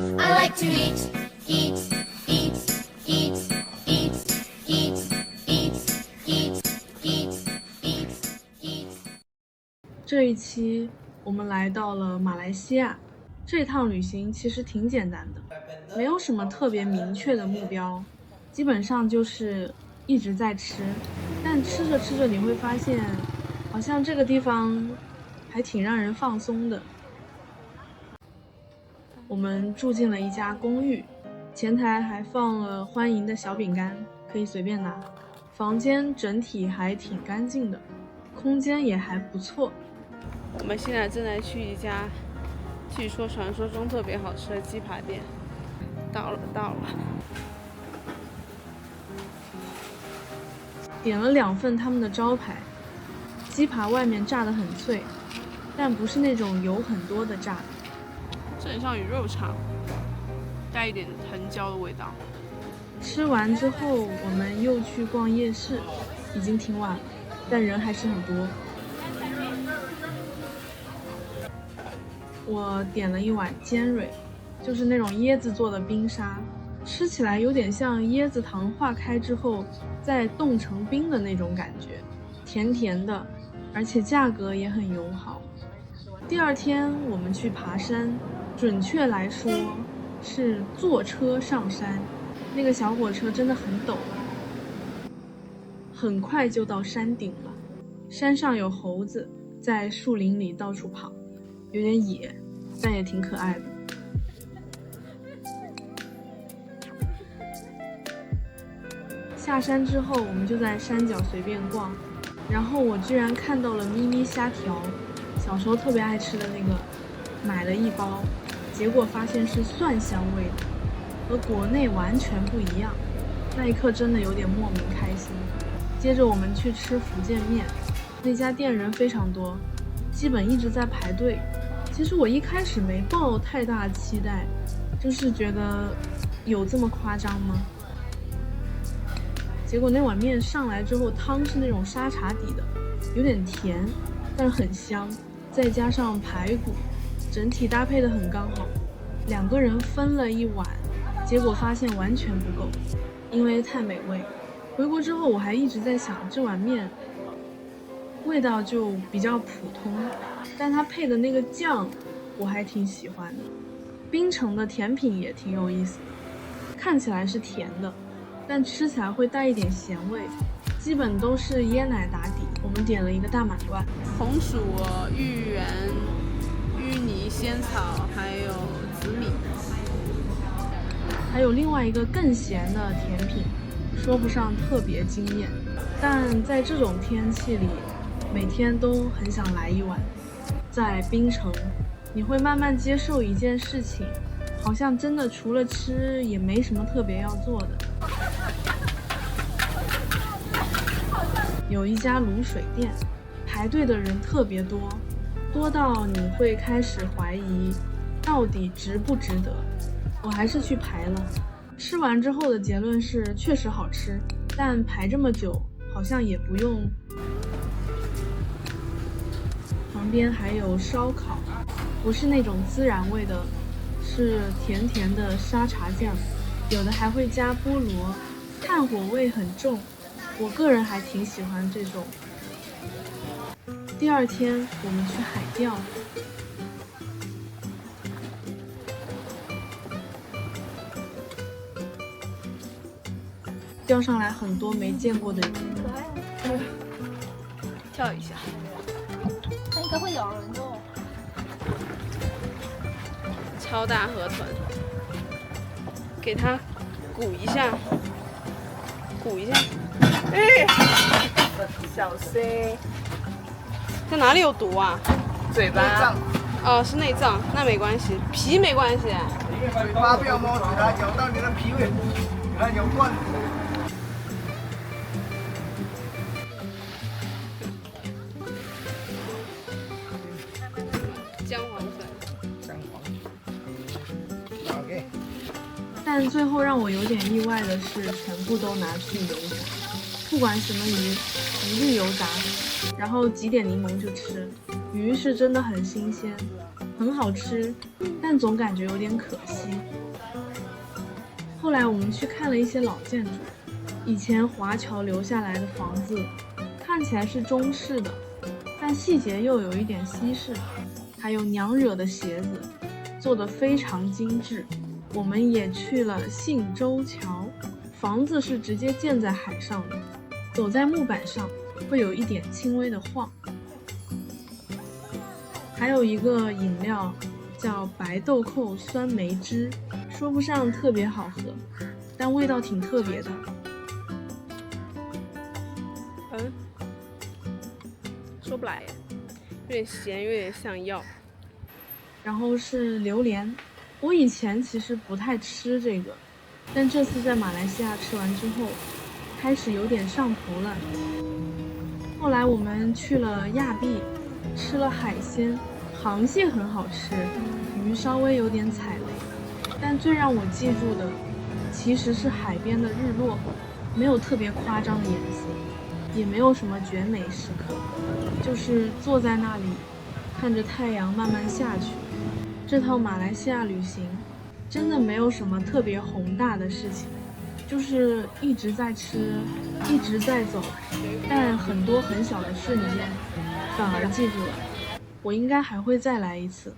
I like to eat, eat, eat, eat, eat, eat, eat, eat, eat, eat, eat. 这一期我们来到了马来西亚，这趟旅行其实挺简单的，没有什么特别明确的目标，基本上就是一直在吃，但吃着吃着你会发现，好像这个地方还挺让人放松的。我们住进了一家公寓，前台还放了欢迎的小饼干，可以随便拿。房间整体还挺干净的，空间也还不错。我们现在正在去一家据说传说中特别好吃的鸡扒店。到了，点了2份他们的招牌鸡扒，外面炸得很脆，但不是那种油很多的炸。这很像鱼肉肠，带一点藤椒的味道。吃完之后，我们又去逛夜市，已经挺晚了，但人还是很多。我点了一碗尖蕊，就是那种椰子做的冰沙，吃起来有点像椰子糖化开之后再冻成冰的那种感觉，甜甜的，而且价格也很友好。第二天我们去爬山，准确来说是坐车上山，那个小火车真的很陡，很快就到山顶了。山上有猴子在树林里到处跑，有点野，但也挺可爱的。下山之后，我们就在山脚随便逛，然后我居然看到了咪咪虾条，小时候特别爱吃的那个，买了一包，结果发现是蒜香味的，和国内完全不一样，那一刻真的有点莫名开心。接着我们去吃福建面，那家店人非常多，基本一直在排队。其实我一开始没抱太大期待，就是觉得有这么夸张吗？结果那碗面上来之后，汤是那种沙茶底的，有点甜，但很香，再加上排骨，整体搭配的很刚好。2个人分了一碗，结果发现完全不够，因为太美味。回国之后我还一直在想，这碗面味道就比较普通，但它配的那个酱我还挺喜欢的。槟城的甜品也挺有意思的，看起来是甜的，但吃起来会带一点咸味，基本都是椰奶打底。我们点了一个大满贯，红薯、芋圆、芋泥、仙草，还有紫米，还有另外一个更咸的甜品，说不上特别惊艳，但在这种天气里，每天都很想来一碗。在槟城，你会慢慢接受一件事情，好像真的除了吃也没什么特别要做的。有一家卤水店，排队的人特别多，多到你会开始怀疑到底值不值得。我还是去排了，吃完之后的结论是确实好吃，但排这么久好像也不用。旁边还有烧烤，不是那种孜然味的，是甜甜的沙茶酱，有的还会加菠萝，炭火味很重，我个人还挺喜欢这种。第二天我们去海钓，钓上来很多没见过的鱼，跳一下。它应该会咬人的哦。超大河豚，给它鼓一下，鼓一下。哎，小 C， 它哪里有毒啊？嘴巴。哦，是内脏，那没关系，皮没关系。嘴巴不要摸，给它咬到你的皮尾，给它咬断。姜黄粉。OK。但最后让我有点意外的是，全部都拿去油炸，不管什么鱼，一律油炸，然后挤点柠檬就吃。鱼是真的很新鲜，很好吃，但总感觉有点可惜。后来我们去看了一些老建筑，以前华侨留下来的房子，看起来是中式的，但细节又有一点西式，还有娘惹的鞋子，做得非常精致。我们也去了信州桥，房子是直接建在海上的，走在木板上会有一点轻微的晃。还有一个饮料叫白豆蔻酸梅汁，说不上特别好喝，但味道挺特别的。说不来耶，有点咸，有点像药。然后是榴莲，我以前其实不太吃这个，但这次在马来西亚吃完之后，开始有点上头了。后来我们去了亚庇，吃了海鲜，螃蟹很好吃，鱼稍微有点踩雷，但最让我记住的其实是海边的日落，没有特别夸张的颜色，也没有什么绝美时刻，就是坐在那里看着太阳慢慢下去。这趟马来西亚旅行真的没有什么特别宏大的事情，就是一直在吃，一直在走，但很多很小的瞬间反而记住了。我应该还会再来一次。